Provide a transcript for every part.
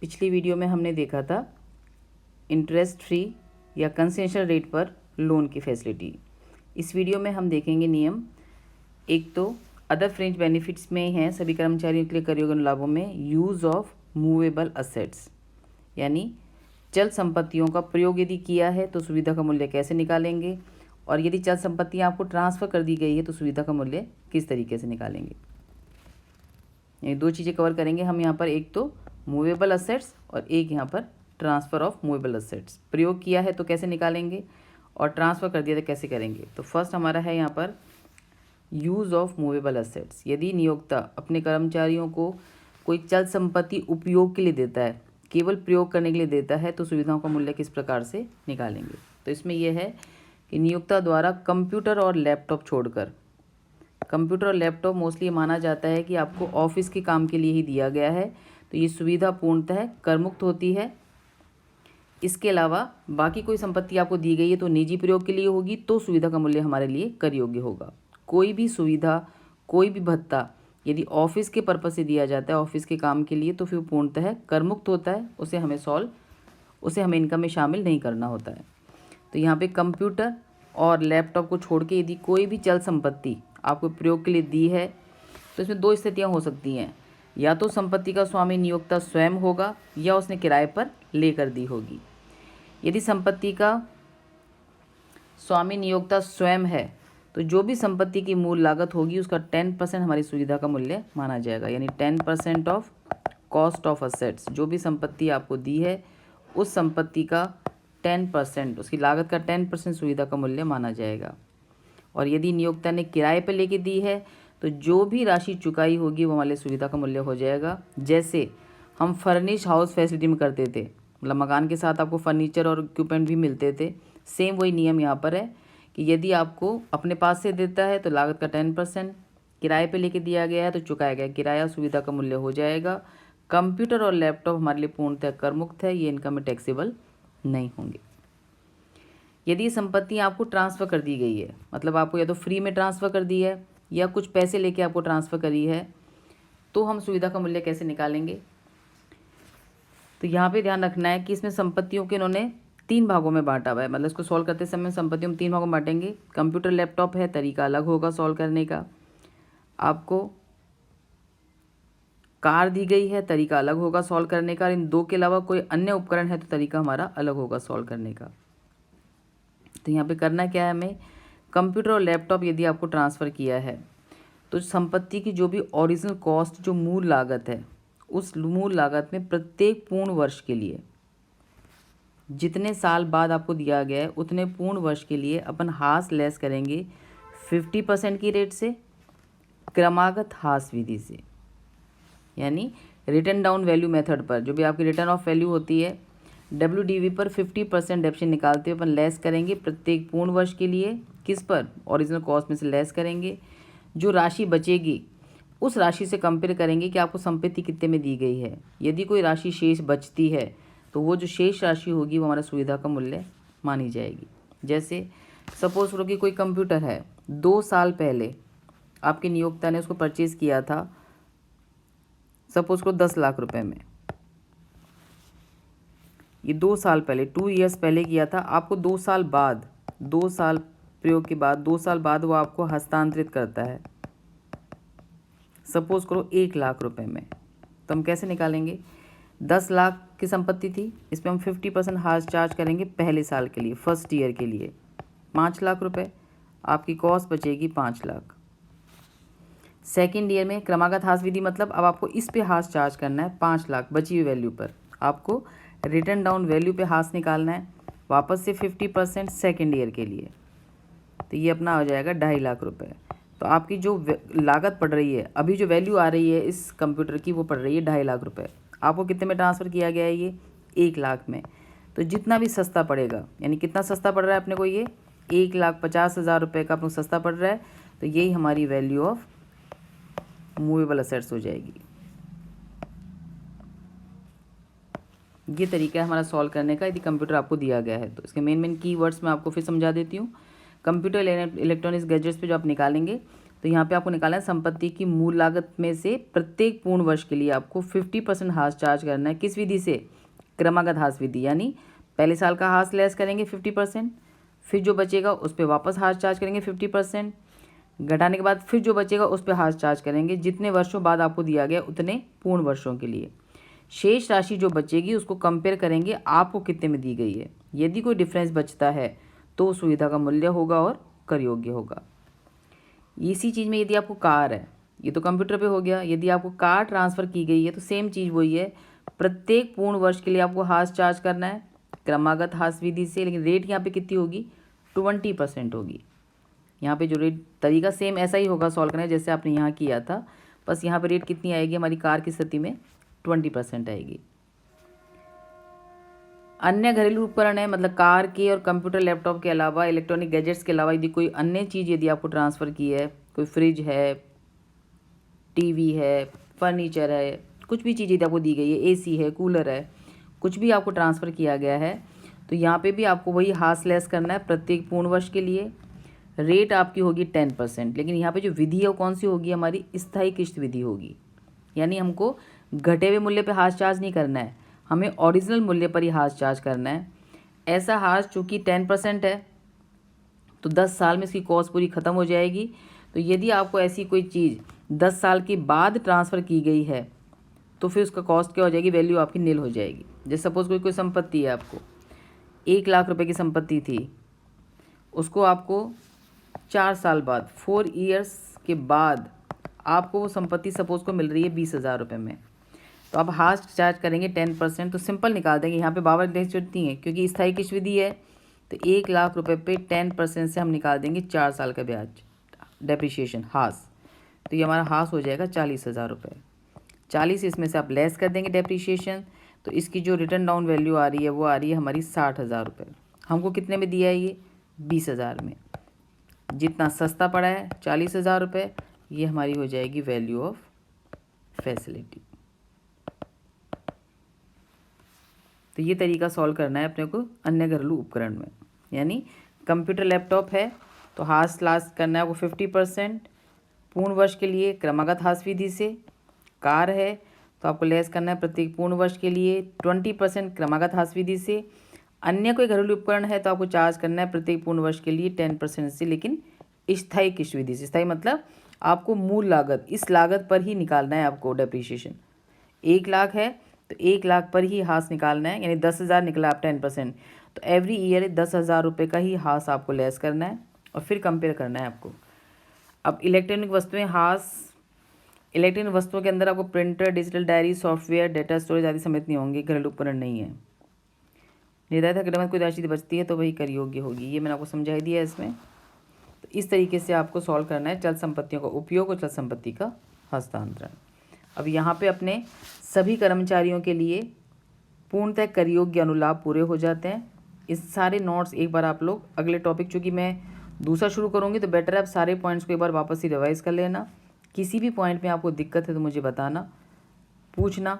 पिछली वीडियो में हमने देखा था इंटरेस्ट फ्री या कंसेशनल रेट पर लोन की फैसिलिटी। इस वीडियो में हम देखेंगे नियम। एक तो अदर फ्रिंज बेनिफिट्स में हैं सभी कर्मचारियों के लिए कर योग्य लाभों में यूज़ ऑफ मूवेबल असेट्स, यानी चल संपत्तियों का प्रयोग यदि किया है तो सुविधा का मूल्य कैसे निकालेंगे, और यदि चल संपत्तियाँ आपको ट्रांसफ़र कर दी गई है तो सुविधा का मूल्य किस तरीके से निकालेंगे। ये दो चीज़ें कवर करेंगे हम यहाँ पर, एक तो मूवेबल असेट्स और एक यहाँ पर ट्रांसफ़र ऑफ मूवेबल असेट्स। प्रयोग किया है तो कैसे निकालेंगे और ट्रांसफ़र कर दिया तो कैसे करेंगे। तो फर्स्ट हमारा है यहाँ पर यूज़ ऑफ मूवेबल असेट्स। यदि नियोक्ता अपने कर्मचारियों को कोई चल संपत्ति उपयोग के लिए देता है, केवल प्रयोग करने के लिए देता है, तो सुविधाओं का मूल्य किस प्रकार से निकालेंगे। तो इसमें यह है कि नियोक्ता द्वारा कंप्यूटर और लैपटॉप छोड़कर, कंप्यूटर और लैपटॉप मोस्टली माना जाता है कि आपको ऑफिस के काम के लिए ही दिया गया है, तो ये सुविधा पूर्णतः कर मुक्त होती है। इसके अलावा बाकी कोई संपत्ति आपको दी गई है तो निजी प्रयोग के लिए होगी, तो सुविधा का मूल्य हमारे लिए कर योग्य होगा। कोई भी सुविधा, कोई भी भत्ता यदि ऑफिस के पर्पज़ से दिया जाता है, ऑफिस के काम के लिए, तो फिर पूर्णतः कर मुक्त होता है। उसे हमें इनकम में शामिल नहीं करना होता है। तो यहाँ पे कंप्यूटर और लैपटॉप को छोड़ के यदि कोई भी चल संपत्ति आपको प्रयोग के लिए दी है तो इसमें दो स्थितियाँ हो सकती हैं। या तो संपत्ति का स्वामी नियोक्ता स्वयं होगा या उसने किराए पर लेकर दी होगी। यदि संपत्ति का स्वामी नियोक्ता स्वयं है तो जो भी संपत्ति की मूल लागत होगी उसका 10% हमारी सुविधा का मूल्य माना जाएगा, यानी 10% ऑफ कॉस्ट ऑफ असेट्स। जो भी संपत्ति आपको दी है उस संपत्ति का 10%, उसकी लागत का 10% सुविधा का मूल्य माना जाएगा। और यदि नियोक्ता ने किराए पर लेके दी है तो जो भी राशि चुकाई होगी वो हमारे सुविधा का मूल्य हो जाएगा। जैसे हम फर्निश हाउस फैसिलिटी में करते थे, मतलब मकान के साथ आपको फर्नीचर और इक्विपमेंट भी मिलते थे, सेम वही नियम यहाँ पर है कि यदि आपको अपने पास से देता है तो लागत का 10%, किराए पे लेके दिया गया है तो चुकाया गया किराया सुविधा का मूल्य हो जाएगा। कंप्यूटर और लैपटॉप हमारे लिए पूर्णतः कर मुक्त है, ये इनकम में टैक्सेबल नहीं होंगे। यदि ये संपत्ति आपको ट्रांसफ़र कर दी गई है, मतलब आपको या तो फ्री में ट्रांसफ़र कर दी है या कुछ पैसे लेके आपको ट्रांसफ़र करी है, तो हम सुविधा का मूल्य कैसे निकालेंगे। तो यहाँ पे ध्यान रखना है कि इसमें संपत्तियों के इन्होंने 3 भागों में बांटा हुआ है, मतलब इसको सॉल्व करते समय संपत्तियों में 3 भागों में बांटेंगे। कंप्यूटर लैपटॉप है, तरीका अलग होगा सॉल्व करने का। आपको कार दी गई है, तरीका अलग होगा सॉल्व करने का। इन दो के अलावा कोई अन्य उपकरण है तो तरीका हमारा अलग होगा सॉल्व करने का। तो यहाँ पे करना क्या है हमें, कंप्यूटर और लैपटॉप यदि आपको ट्रांसफ़र किया है तो संपत्ति की जो भी ओरिजिनल कॉस्ट, जो मूल लागत है, उस मूल लागत में प्रत्येक पूर्ण वर्ष के लिए जितने साल बाद आपको दिया गया है उतने पूर्ण वर्ष के लिए अपन हास लेस करेंगे 50% की रेट से, क्रमागत हास विधि से, यानी रिटर्न डाउन वैल्यू मेथड पर। जो भी आपकी रिटर्न ऑफ वैल्यू होती है WDV पर 50% डेप्शन निकालते हुए अपन लेस करेंगे प्रत्येक पूर्ण वर्ष के लिए। किस पर, ओरिजिनल कॉस्ट में से लेस करेंगे। जो राशि बचेगी उस राशि से कंपेयर करेंगे कि आपको संपत्ति कितने में दी गई है। यदि कोई राशि शेष बचती है तो वो जो शेष राशि होगी वो हमारा सुविधा का मूल्य मानी जाएगी। जैसे सपोज करो कि कोई कंप्यूटर है, 2 साल पहले आपके नियोक्ता ने उसको परचेज़ किया था, सपोज करो 10 लाख रुपए में। ये 2 साल पहले, 2 ईयर्स पहले किया था। आपको 2 साल बाद, 2 साल प्रयोग के बाद, 2 साल बाद वो आपको हस्तांतरित करता है, सपोज करो 1 लाख रुपए में। तो हम कैसे निकालेंगे, 10 लाख की संपत्ति थी, इस पर हम 50% हार्स चार्ज करेंगे पहले साल के लिए, फर्स्ट ईयर के लिए 5 लाख रुपए, आपकी कॉस्ट बचेगी 5 लाख। सेकेंड ईयर में क्रमागत हास विधि, मतलब अब आपको इस पे हास चार्ज करना है 5 लाख बची हुई वैल्यू पर। आपको रिटर्न डाउन वैल्यू पे हास निकालना है वापस से 50% सेकेंड ईयर के लिए, तो ये अपना हो जाएगा 2.5 लाख रुपए। तो आपकी जो लागत पड़ रही है, अभी जो वैल्यू आ रही है इस कंप्यूटर की, वो पड़ रही है 2.5 लाख रुपए। आपको कितने में ट्रांसफ़र किया गया है, ये 1 लाख में। तो जितना भी सस्ता पड़ेगा, यानी कितना सस्ता पड़ रहा है अपने को, ये 1,50,000 रुपये का अपने को सस्ता पड़ रहा है, तो यही हमारी वैल्यू ऑफ मूवेबल असेट्स हो जाएगी। ये तरीका है हमारा सॉल्व करने का यदि कंप्यूटर आपको दिया गया है तो। इसके मेन कीवर्ड्स मैं आपको फिर समझा देती हूँ। कंप्यूटर इलेक्ट्रॉनिक्स गैजेट्स पे जो आप निकालेंगे तो यहाँ पे आपको निकालना है संपत्ति की मूल लागत में से प्रत्येक पूर्ण वर्ष के लिए आपको 50% हाश चार्ज करना है। किस विधि से? क्रमागत हाश विधि, यानी पहले साल का हाश लेस करेंगे 50%, फिर जो बचेगा उस पर वापस हाश चार्ज करेंगे 50%, घटाने के बाद फिर जो बचेगा उस पर हाश चार्ज करेंगे जितने वर्षों बाद आपको दिया गया उतने पूर्ण वर्षों के लिए। शेष राशि जो बचेगी उसको कंपेयर करेंगे आपको कितने में दी गई है। यदि कोई डिफरेंस बचता है तो सुविधा का मूल्य होगा और कर योग्य होगा। इसी चीज़ में यदि आपको कार है, ये तो कंप्यूटर पे हो गया, यदि आपको कार ट्रांसफ़र की गई है तो सेम चीज़ वही है, प्रत्येक पूर्ण वर्ष के लिए आपको हाश चार्ज करना है क्रमागत हाश विधि से, लेकिन रेट यहाँ पे कितनी होगी? 20% होगी। यहाँ पे जो रेट तरीका सेम ऐसा ही होगा सॉल्व करने जैसे आपने यहाँ किया था, बस यहाँ पे रेट कितनी आएगी हमारी कार की स्थिति में? 20% आएगी। अन्य घरेलू उपकरण है, मतलब कार के और कंप्यूटर लैपटॉप के अलावा, इलेक्ट्रॉनिक गैजेट्स के अलावा यदि कोई अन्य चीज़ यदि आपको ट्रांसफ़र की है, कोई फ्रिज है, टीवी है, फर्नीचर है, कुछ भी चीज़ यदि आपको दी गई है, एसी है, कूलर है, कुछ भी आपको ट्रांसफ़र किया गया है तो यहाँ पे भी आपको वही हाश लेस करना है प्रत्येक पूर्ण वर्ष के लिए। रेट आपकी होगी 10%, लेकिन यहाँ पे जो विधि है वो कौन सी होगी? हमारी स्थायी किश्त विधि होगी, यानी हमको घटे हुए मूल्य पे हाश चार्ज नहीं करना है, हमें ओरिजिनल मूल्य पर ही हाश चार्ज करना है। ऐसा हाश चूँकि 10% है तो 10 साल में इसकी कॉस्ट पूरी ख़त्म हो जाएगी। तो यदि आपको ऐसी कोई चीज़ 10 साल के बाद ट्रांसफ़र की गई है तो फिर उसका कॉस्ट क्या हो जाएगी? वैल्यू आपकी नील हो जाएगी। जैसे सपोज़ कोई संपत्ति है, आपको 1 लाख रुपए की संपत्ति थी, उसको आपको 4 साल बाद 4 ईयर्स के बाद आपको वो संपत्ति सपोज़ को मिल रही है 20,000 रुपये में, तो आप हाश चार्ज करेंगे 10%, तो सिंपल निकाल देंगे। यहाँ पे बावर नहीं है क्योंकि स्थायी किश्त विधि है, तो 1 लाख रुपए पे 10% से हम निकाल देंगे 4 साल का ब्याज, डेप्रिशिएशन, हाश। तो ये हमारा हाश हो जाएगा 40,000 रुपये। 40 इसमें से आप लेस कर देंगे डेप्रिशिएशन, तो इसकी जो रिटर्न डाउन वैल्यू आ रही है वो आ रही है हमारी 60,000 रुपये। हमको कितने में दिया है? ये 20,000 में। जितना सस्ता पड़ा है 40,000 रुपये, ये हमारी हो जाएगी वैल्यू ऑफ फैसिलिटी। तो ये तरीका सॉल्व करना है अपने को अन्य घरेलू उपकरण में, यानी कंप्यूटर लैपटॉप है तो हाश लास्ट करना है वो 50% पूर्ण वर्ष के लिए क्रमागत हाश विधि से। कार है तो आपको लेस करना है प्रत्येक पूर्ण वर्ष के लिए 20% क्रमागत हाश विधि से। अन्य कोई घरेलू उपकरण है तो आपको चार्ज करना है प्रत्येक पूर्ण वर्ष के लिए 10% से, लेकिन स्थायी किश्त विधि से। स्थायी मतलब आपको मूल लागत, इस लागत पर ही निकालना है आपको डेप्रिशिएशन। 1 लाख है तो 1 लाख पर ही हाश निकालना है, यानी 10,000 निकला आप 10%, तो एवरी ईयर 10,000 रुपये का ही हाश आपको लेस करना है और फिर कंपेयर करना है आपको। अब इलेक्ट्रॉनिक वस्तुएं, हाश इलेक्ट्रॉनिक वस्तुओं के अंदर आपको printer, digital diary, software, data storage आदि समेत नहीं होंगे, घरेलू उपकरण नहीं है। निर्धारित घटना में कोई राशि बचती है तो वही कर योग्य होगी, ये मैंने आपको समझाई दिया है इसमें। तो इस तरीके से आपको सॉल्व करना है चल संपत्तियों का उपयोग और चल संपत्ति का हस्तांतरण। अब यहाँ पे अपने सभी कर्मचारियों के लिए पूर्णतः कर योग्य अनुलाभ पूरे हो जाते हैं। इस सारे नोट्स एक बार आप लोग अगले टॉपिक, चूँकि मैं दूसरा शुरू करूँगी तो बेटर है आप सारे पॉइंट्स को एक बार वापस ही रिवाइज कर लेना। किसी भी पॉइंट में आपको दिक्कत है तो मुझे बताना, पूछना।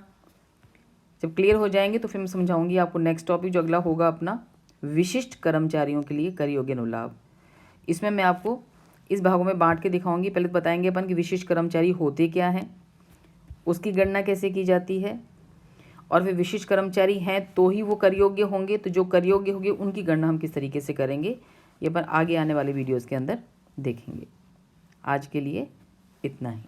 जब क्लियर हो जाएंगे तो फिर मैं समझाऊंगी आपको नेक्स्ट टॉपिक जो अगला होगा अपना विशिष्ट कर्मचारियों के लिए कर योग्य अनुलाभ। इसमें मैं आपको इस भागों में बांट के दिखाऊंगी। पहले तो बताएंगे अपन कि विशिष्ट कर्मचारी होते क्या हैं, उसकी गणना कैसे की जाती है, और फिर विशिष्ट कर्मचारी हैं तो ही वो कर योग्य होंगे, तो जो कर योग्य होंगे उनकी गणना हम किस तरीके से करेंगे, ये अपन आगे आने वाले वीडियोज़ के अंदर देखेंगे। आज के लिए इतना ही।